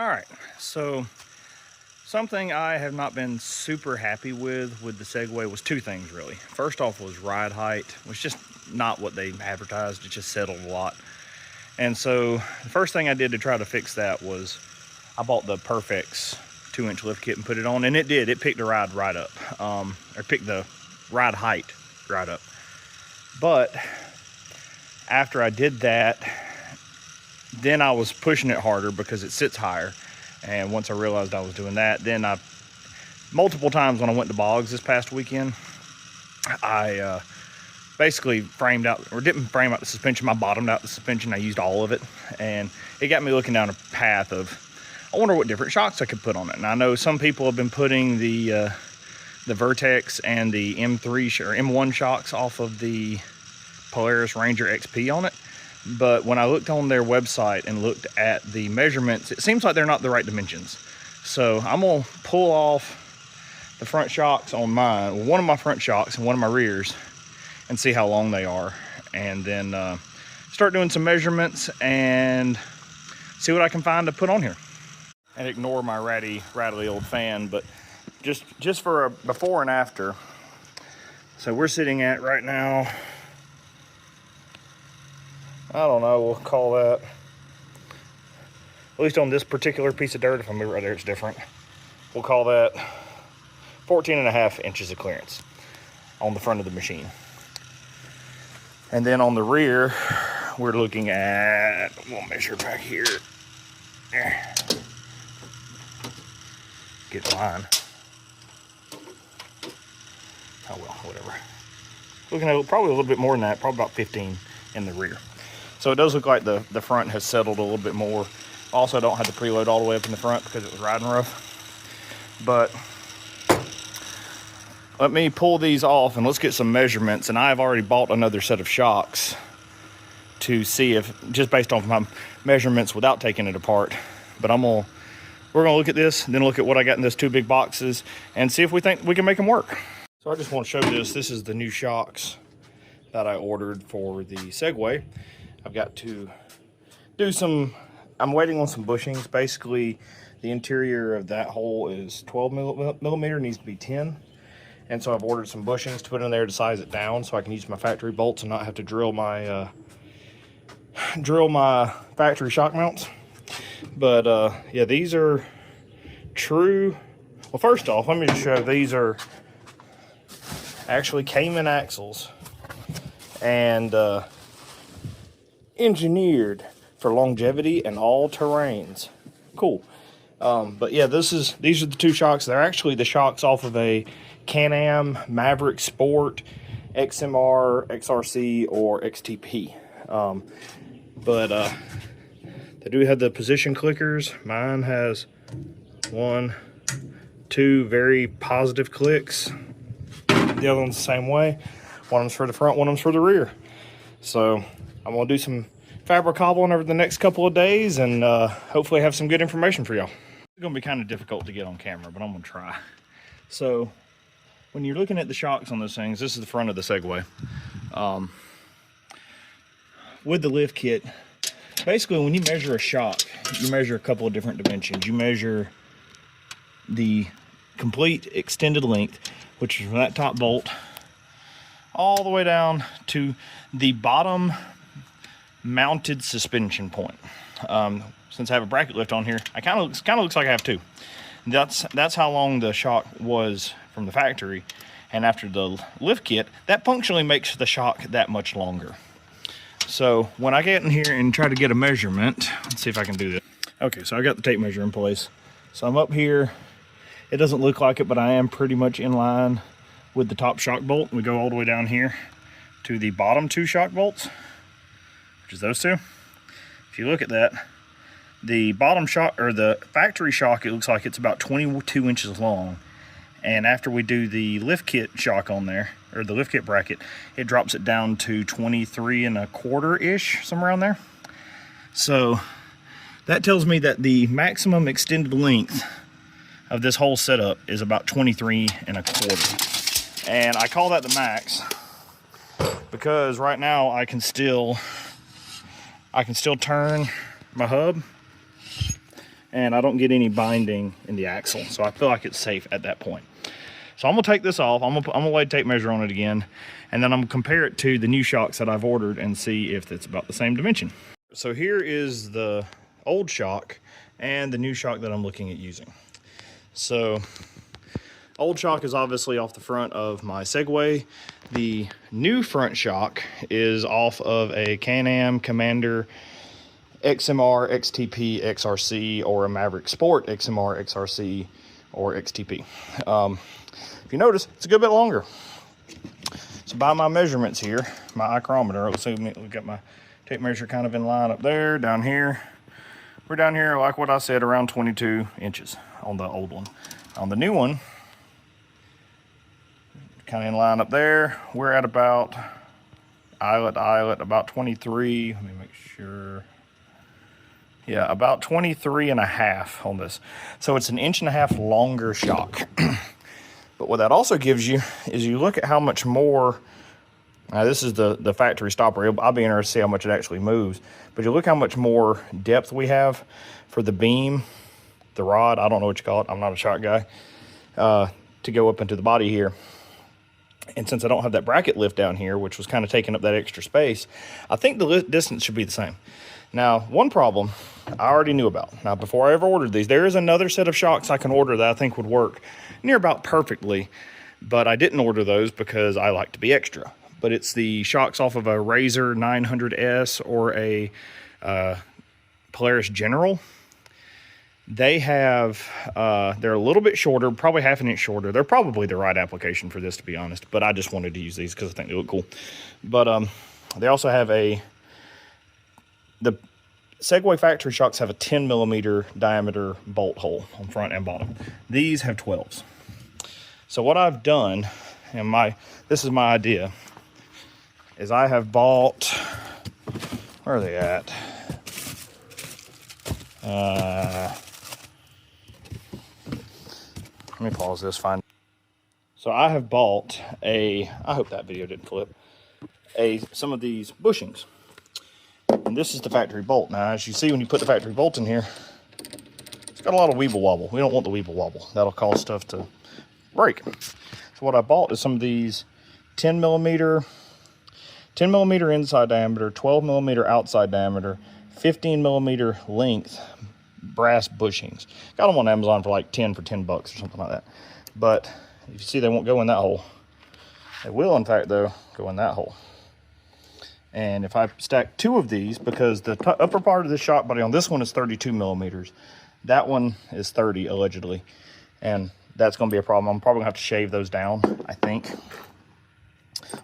All right, so something I have not been super happy with the Segway was two things really. First off was ride height, which just not what they advertised. It just settled a lot. And so the first thing I did to try to fix that was I bought the Perfex 2-inch lift kit and put it on, and it did. It picked the ride right up, or picked the ride height right up. But after I did that, then I was pushing it harder because it sits higher. And once I realized I was doing that, then multiple times when I went to bogs this past weekend, I basically framed out, or didn't frame out the suspension, I bottomed out the suspension. I used all of it, and it got me looking down a path of, I wonder what different shocks I could put on it. And I know some people have been putting the Vertex and the M3 or M1 shocks off of the Polaris Ranger XP on it. But when I looked on their website and looked at the measurements, it seems like they're not the right dimensions. So I'm gonna pull off the front shocks on mine, one of my front shocks and one of my rears, and see how long they are. And then start doing some measurements and see what I can find to put on here. And ignore my rattly old fan, but just for a before and after. So we're sitting at right now, I don't know, we'll call that, at least on this particular piece of dirt, if I move it right there, it's different. We'll call that 14.5 inches of clearance on the front of the machine. And then on the rear, we're looking at, we'll measure back here. There. Get the line. Oh well, whatever. Looking at probably a little bit more than that, probably about 15 in the rear. So it does look like the front has settled a little bit more. Also, I don't have the preload all the way up in the front because it was riding rough. But let me pull these off and let's get some measurements. And I've already bought another set of shocks to see if, just based off my measurements without taking it apart. But we're gonna look at this, then look at what I got in those two big boxes and see if we think we can make them work. So I just want to show this. This is the new shocks that I ordered for the Segway. I've got to do some, I'm waiting on some bushings. Basically, the interior of that hole is 12 millimeter, needs to be 10. And so I've ordered some bushings to put in there to size it down so I can use my factory bolts and not have to drill my factory shock mounts. But yeah, these are true. Well, first off, let me just show, these are actually Can-Am axles and engineered for longevity and all terrains. Cool. But yeah, these are the two shocks. They're actually the shocks off of a Can-Am Maverick Sport XMR, XRC, or XTP. But they do have the position clickers. Mine has 1, 2 very positive clicks. The other one's the same way. One of them's for the front, one of them's for the rear. So I'm gonna do some fabric cobbling over the next couple of days and hopefully have some good information for y'all. It's gonna be kind of difficult to get on camera, but I'm gonna try. So when you're looking at the shocks on those things, this is the front of the Segway. With the lift kit, basically when you measure a shock, you measure a couple of different dimensions. You measure the complete extended length, which is from that top bolt all the way down to the bottom mounted suspension point. Since I have a bracket lift on here, it kind of looks like I have two. That's how long the shock was from the factory, and after the lift kit, that functionally makes the shock that much longer. So when I get in here and try to get a measurement, let's see if I can do this. Okay, so I got the tape measure in place. So I'm up here. It doesn't look like it, but I am pretty much in line with the top shock bolt. We go all the way down here to the bottom two shock bolts, which is those two. If you look at that, the bottom shock, or the factory shock, it looks like it's about 22 inches long. And after we do the lift kit shock on there, or the lift kit bracket, it drops it down to 23.25-ish, somewhere around there. So that tells me that the maximum extended length of this whole setup is about 23.25. And I call that the max because right now I can still turn my hub and I don't get any binding in the axle. So I feel like it's safe at that point. So I'm gonna take this off. I'm gonna lay a tape measure on it again, and then I'm gonna compare it to the new shocks that I've ordered and see if it's about the same dimension. So here is the old shock and the new shock that I'm looking at using. So old shock is obviously off the front of my Segway. The new front shock is off of a Can-Am Commander XMR, XTP, XRC, or a Maverick Sport XMR, XRC, or XTP. If you notice, it's a good bit longer. So by my measurements here, my micrometer, let's see, we got my tape measure kind of in line up there, down here. We're down here, like what I said, around 22 inches on the old one. On the new one, kind of in line up there, we're at about eyelet to eyelet, about 23. Let me make sure. Yeah, about 23.5 on this. So it's an 1.5 inch longer shock. But what that also gives you is you look at how much more, now this is the factory stopper. I'll be interested to see how much it actually moves. But you look how much more depth we have for the beam, the rod, I don't know what you call it, I'm not a shock guy, to go up into the body here. And since I don't have that bracket lift down here, which was kind of taking up that extra space, I think the distance should be the same. Now, one problem I already knew about. Now, before I ever ordered these, there is another set of shocks I can order that I think would work near about perfectly, but I didn't order those because I like to be extra. But it's the shocks off of a Razor 900S or a Polaris General. They have, they're a little bit shorter, probably 1/2 inch shorter. They're probably the right application for this, to be honest, but I just wanted to use these because I think they look cool. But they also have the Segway factory shocks have a 10mm diameter bolt hole on front and bottom. These have 12s. So what I've done, and this is my idea, is I have bought, where are they at? Let me pause this, find. So I have bought I hope that video didn't flip, some of these bushings. And this is the factory bolt. Now, as you see when you put the factory bolt in here, it's got a lot of weeble wobble. We don't want the weeble wobble. That'll cause stuff to break. So what I bought is some of these 10mm inside diameter, 12mm outside diameter, 15mm length brass bushings. Got them on Amazon for like 10 for $10 or something like that. But you see they won't go in that hole. They will, in fact, though, go in that hole. And if I stack 2 of these, because the upper part of the shock body on this one is 32mm, that one is 30 allegedly, and that's going to be a problem. I'm probably going to have to shave those down, I think.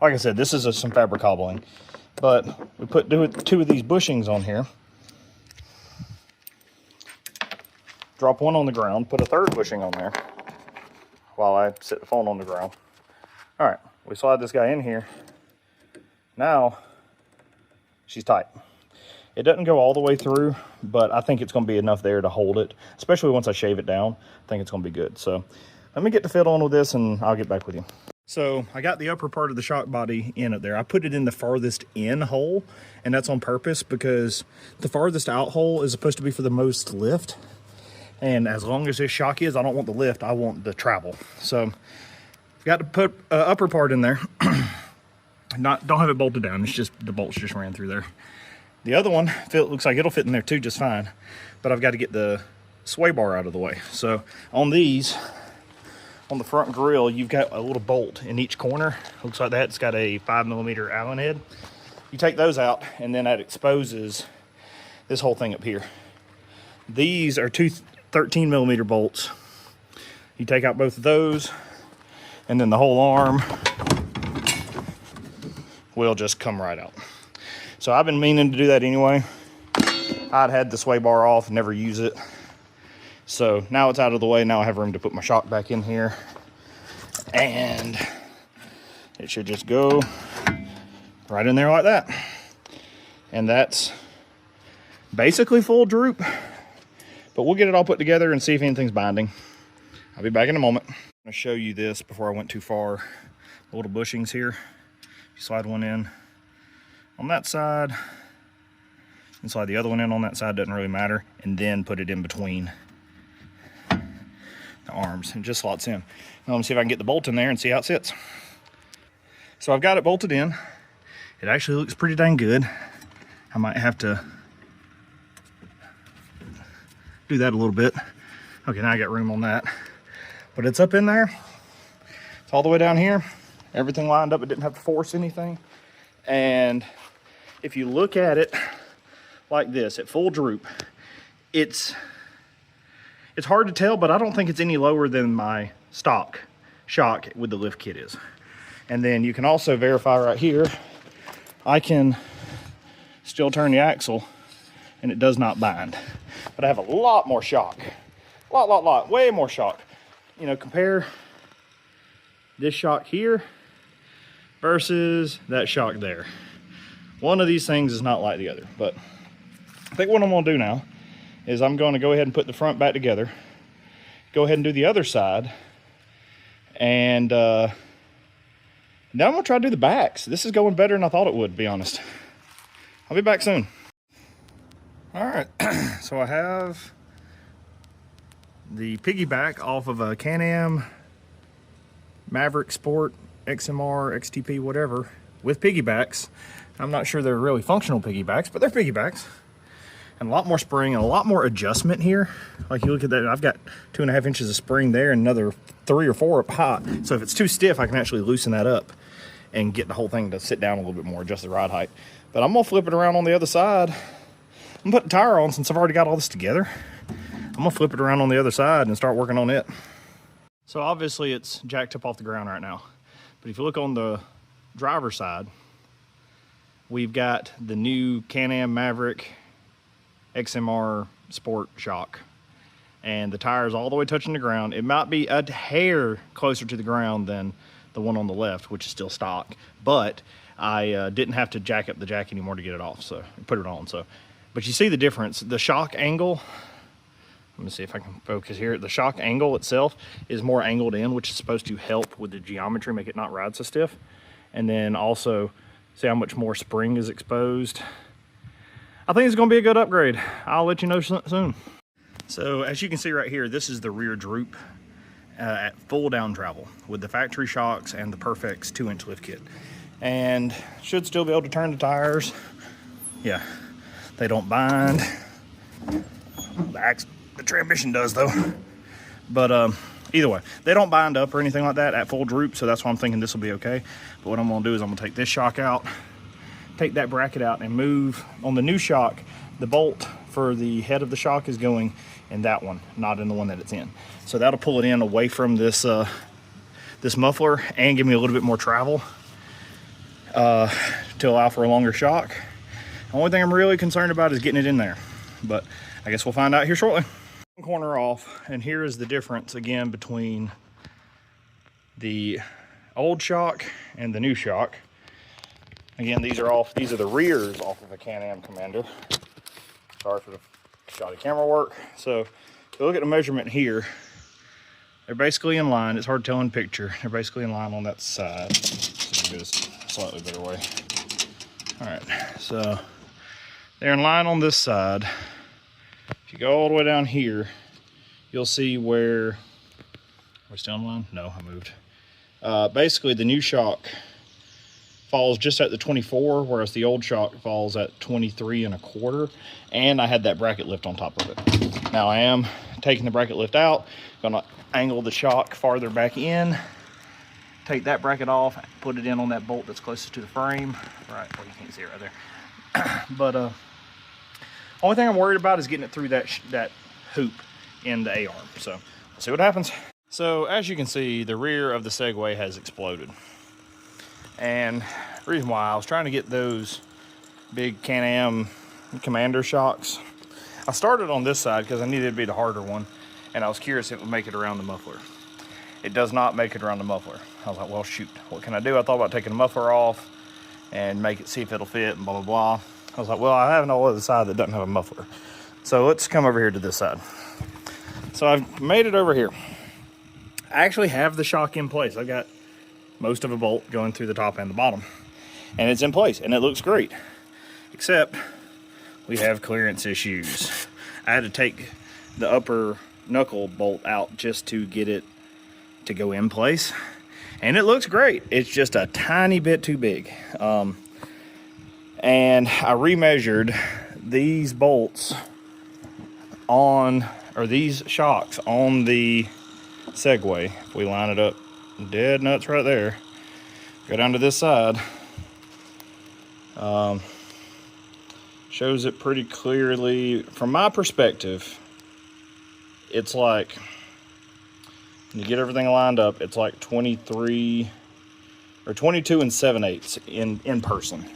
Like I said, this is some fabric cobbling, but we put 2 of these bushings on here, drop one on the ground, put a 3rd bushing on there while I set the phone on the ground. All right, we slide this guy in here. Now she's tight. It doesn't go all the way through, but I think it's going to be enough there to hold it, especially once I shave it down. I think it's going to be good. So let me get to fiddle on with this and I'll get back with you. So I got the upper part of the shock body in it there. I put it in the farthest in hole, and that's on purpose because the farthest out hole is supposed to be for the most lift. And as long as this shock is, I don't want the lift, I want the travel. So got to put upper part in there. Don't have it bolted down, it's just the bolts just ran through there. The other one looks like it'll fit in there too just fine, but I've got to get the sway bar out of the way. So on these, on the front grill, you've got a little bolt in each corner. Looks like that. It's got a 5mm Allen head. You take those out, and then that exposes this whole thing up here. These are 2 13mm bolts. You take out both of those, and then the whole arm will just come right out. So I've been meaning to do that anyway. I'd had the sway bar off, never use it. So now it's out of the way. Now I have room to put my shock back in here. And it should just go right in there like that. And that's basically full droop. But we'll get it all put together and see if anything's binding. I'll be back in a moment. I'm gonna show you this before I went too far. The little bushings here. You slide one in on that side and slide the other one in on that side, doesn't really matter, and then put it in between the arms, and it just slots in. Now let me see if I can get the bolt in there and see how it sits. So I've got it bolted in. It actually looks pretty dang good. I might have to do that a little bit. Okay, now I got room on that. But it's up in there. It's all the way down here. Everything lined up. It didn't have to force anything. And if you look at it like this, at full droop, it's hard to tell, but I don't think it's any lower than my stock shock with the lift kit is. And then you can also verify right here, I can still turn the axle and it does not bind. But I have a lot more shock. Way more shock. You know, compare this shock here versus that shock there. One of these things is not like the other, but I think what I'm gonna do now is I'm gonna go ahead and put the front back together, go ahead and do the other side, and now I'm gonna try to do the backs. This is going better than I thought it would, to be honest. I'll be back soon. All right, so I have the piggyback off of a Can-Am Maverick Sport XMR, XTP, whatever, with piggybacks. I'm not sure they're really functional piggybacks, but they're piggybacks. And a lot more spring and a lot more adjustment here. Like you look at that, I've got 2.5 inches of spring there and another 3 or 4 up high. So if it's too stiff, I can actually loosen that up and get the whole thing to sit down a little bit more, adjust the ride height. But I'm gonna flip it around on the other side. I'm putting the tire on since I've already got all this together. I'm gonna flip it around on the other side and start working on it. So obviously it's jacked up off the ground right now. But if you look on the driver's side, we've got the new Can-Am Maverick XMR Sport shock. And the tire is all the way touching the ground. It might be a hair closer to the ground than the one on the left, which is still stock. But I didn't have to jack up the jack anymore to get it off, so put it on. But you see the difference. The shock angle, let me see if I can focus here. The shock angle itself is more angled in, which is supposed to help with the geometry, make it not ride so stiff. And then also, see how much more spring is exposed. I think it's gonna be a good upgrade. I'll let you know soon. So as you can see right here, this is the rear droop at full down travel with the factory shocks and the Perfex 2-inch lift kit. And should still be able to turn the tires. Yeah, they don't bind. The transmission does though. But either way, they don't bind up or anything like that at full droop, so that's why I'm thinking this will be okay. But what I'm gonna do is I'm gonna take this shock out, take that bracket out, and move on the new shock. The bolt for the head of the shock is going in that one, not in the one that it's in. So that'll pull it in away from this this muffler and give me a little bit more travel to allow for a longer shock. The only thing I'm really concerned about is getting it in there, but I guess we'll find out here shortly. One corner off, and here is the difference again between the old shock and the new shock. Again, these are the rears off of a Can-Am Commander. Sorry for the shoddy camera work. So if you look at the measurement here, they're basically in line. It's hard to tell in picture. They're basically in line on that side. So do this a slightly better way. All right, so they're in line on this side. If you go all the way down here, you'll see where, are we still in line? No, I moved. Basically the new shock falls just at the 24, whereas the old shock falls at 23.25, and I had that bracket lift on top of it. Now I am taking the bracket lift out, gonna angle the shock farther back in, take that bracket off, put it in on that bolt that's closest to the frame. Right, well, you can't see it right there. But only thing I'm worried about is getting it through that hoop in the A-arm. So we'll see what happens. So as you can see, the rear of the Segway has exploded. And the reason why I was trying to get those big Can-Am Commander shocks, I started on this side because I needed it to be the harder one, and I was curious if it would make it around the muffler. It does not make it around the muffler. I was like, well, shoot, what can I do? I thought about taking the muffler off and see if it'll fit and blah, blah, blah. I was like, well, I have no other side that doesn't have a muffler. So let's come over here to this side. So I've made it over here. I actually have the shock in place. I've got most of a bolt going through the top and the bottom, and it's in place and it looks great, except we have clearance issues. I had to take the upper knuckle bolt out just to get it to go in place. And it looks great. It's just a tiny bit too big. And I remeasured these bolts on, or these shocks on the Segway. If we line it up dead nuts right there, go down to this side, shows it pretty clearly. From my perspective, it's like, you get everything lined up, it's like 23 or 22 and 7/8 in person.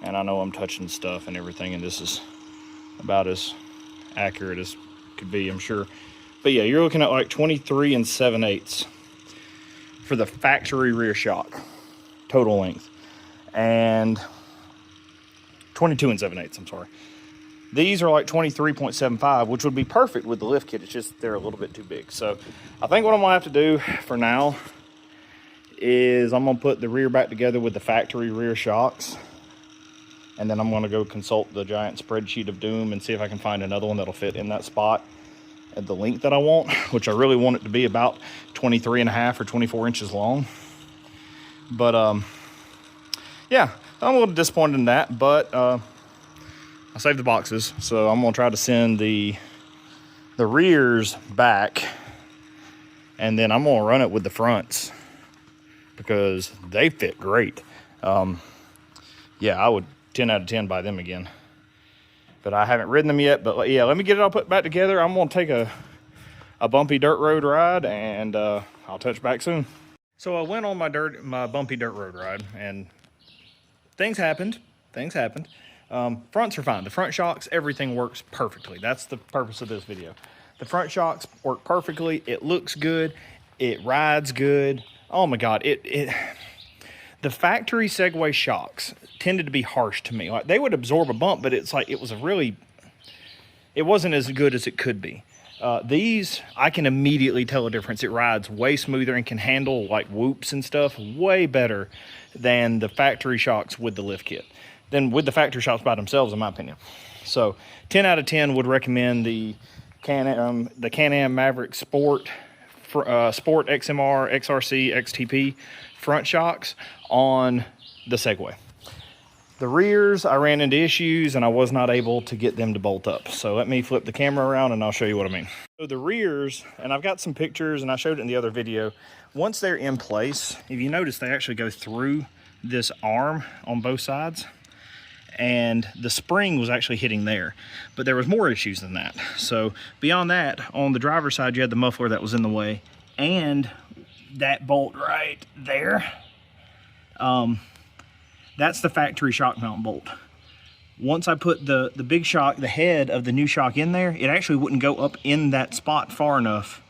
And I know I'm touching stuff and everything, and this is about as accurate as could be, I'm sure. But yeah, you're looking at like 23 and 7/8 for the factory rear shock, total length. And 22 and 7/8, I'm sorry. These are like 23.75, which would be perfect with the lift kit. It's just they're a little bit too big. So I think what I'm gonna have to do for now is I'm gonna put the rear back together with the factory rear shocks. And then I'm gonna go consult the giant spreadsheet of doom and see if I can find another one that'll fit in that spot at the length that I want, which I really want it to be about 23.5 or 24 inches long. But yeah, I'm a little disappointed in that, but I saved the boxes, so I'm gonna try to send the rears back, and then I'm gonna run it with the fronts because they fit great. Yeah, I would 10 out of 10 buy them again, but I haven't ridden them yet. But yeah, let me get it all put back together. I'm gonna take a bumpy dirt road ride, and I'll touch back soon. So I went on my bumpy dirt road ride, and things happened. Fronts are fine. The front shocks, everything works perfectly. That's the purpose of this video. The front shocks work perfectly. It looks good. It rides good. Oh my God, the factory Segway shocks tended to be harsh to me. Like, they would absorb a bump, but it's like it wasn't as good as it could be. These, I can immediately tell a difference. It rides way smoother and can handle like whoops and stuff way better than the factory shocks with the lift kit, than with the factory shocks by themselves, in my opinion. So 10 out of 10 would recommend the Can-Am Maverick Sport XMR, XRC, XTP front shocks on the Segway. The rears, I ran into issues and I was not able to get them to bolt up. So let me flip the camera around and I'll show you what I mean. So the rears, and I've got some pictures and I showed it in the other video. Once they're in place, if you notice, they actually go through this arm on both sides, and the spring was actually hitting there, but there was more issues than that. So beyond that, on the driver's side, you had the muffler that was in the way, and that bolt right there, that's the factory shock mount bolt. Once I put the big shock, the head of the new shock in there, it actually wouldn't go up in that spot far enough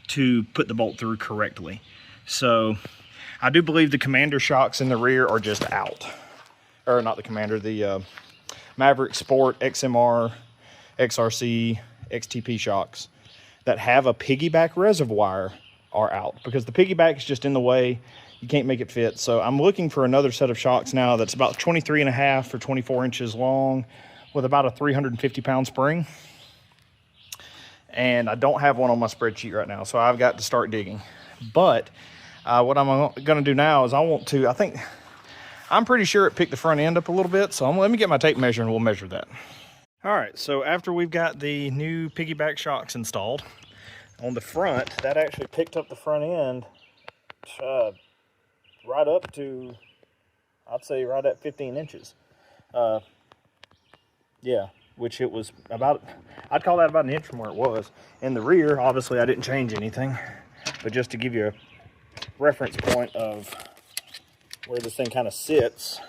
to put the bolt through correctly. So I do believe the Commander shocks in the rear are just out. Or not the Commander, the Maverick Sport XMR, XRC, XTP shocks that have a piggyback reservoir are out, because the piggyback is just in the way. You can't make it fit. So I'm looking for another set of shocks now that's about 23.5 or 24 inches long with about a 350-pound spring. And I don't have one on my spreadsheet right now, so I've got to start digging. But what I'm gonna do now is I'm pretty sure it picked the front end up a little bit, so let me get my tape measure and we'll measure that. All right, so after we've got the new piggyback shocks installed, on the front, that actually picked up the front end right up to, I'd say right at 15 inches. Yeah, which it was about, I'd call that about an inch from where it was. In the rear, obviously I didn't change anything, but just to give you a reference point of where this thing kind of sits,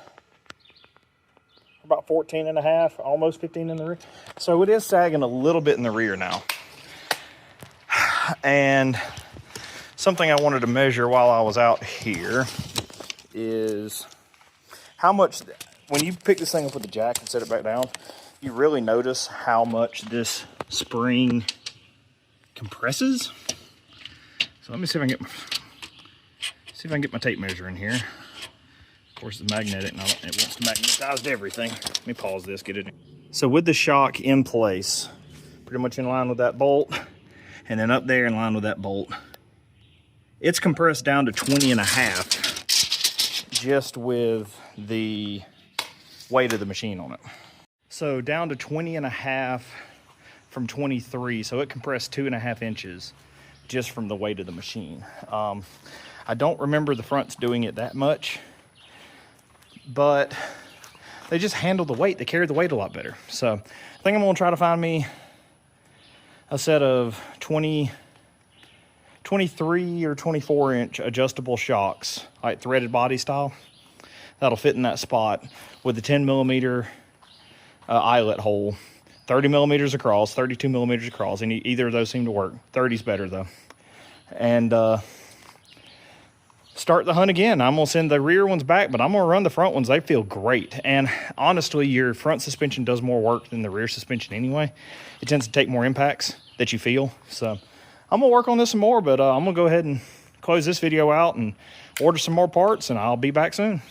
about 14.5, almost 15 in the rear. So it is sagging a little bit in the rear now. And something I wanted to measure while I was out here is how much, when you pick this thing up with the jack and set it back down, you really notice how much this spring compresses. So let me see if I can get my tape measure in here. Of course, it's magnetic and it wants to magnetize everything. Let me pause this, get it in. So with the shock in place, pretty much in line with that bolt, and then up there in line with that bolt. It's compressed down to 20.5 just with the weight of the machine on it. So down to 20.5 from 23, so it compressed 2.5 inches just from the weight of the machine. I don't remember the fronts doing it that much, but they just handled the weight. They carried the weight a lot better. So I think I'm gonna try to find me a set of 23 or 24 inch adjustable shocks, like threaded body style, that'll fit in that spot with the 10 millimeter eyelet hole, 30 millimeters across, 32 millimeters across, and either of those seem to work. 30's better though. And start the hunt again. I'm gonna send the rear ones back, but I'm gonna run the front ones. They feel great. And honestly, your front suspension does more work than the rear suspension anyway. It tends to take more impacts that you feel. So I'm gonna work on this some more, but I'm gonna go ahead and close this video out and order some more parts, and I'll be back soon.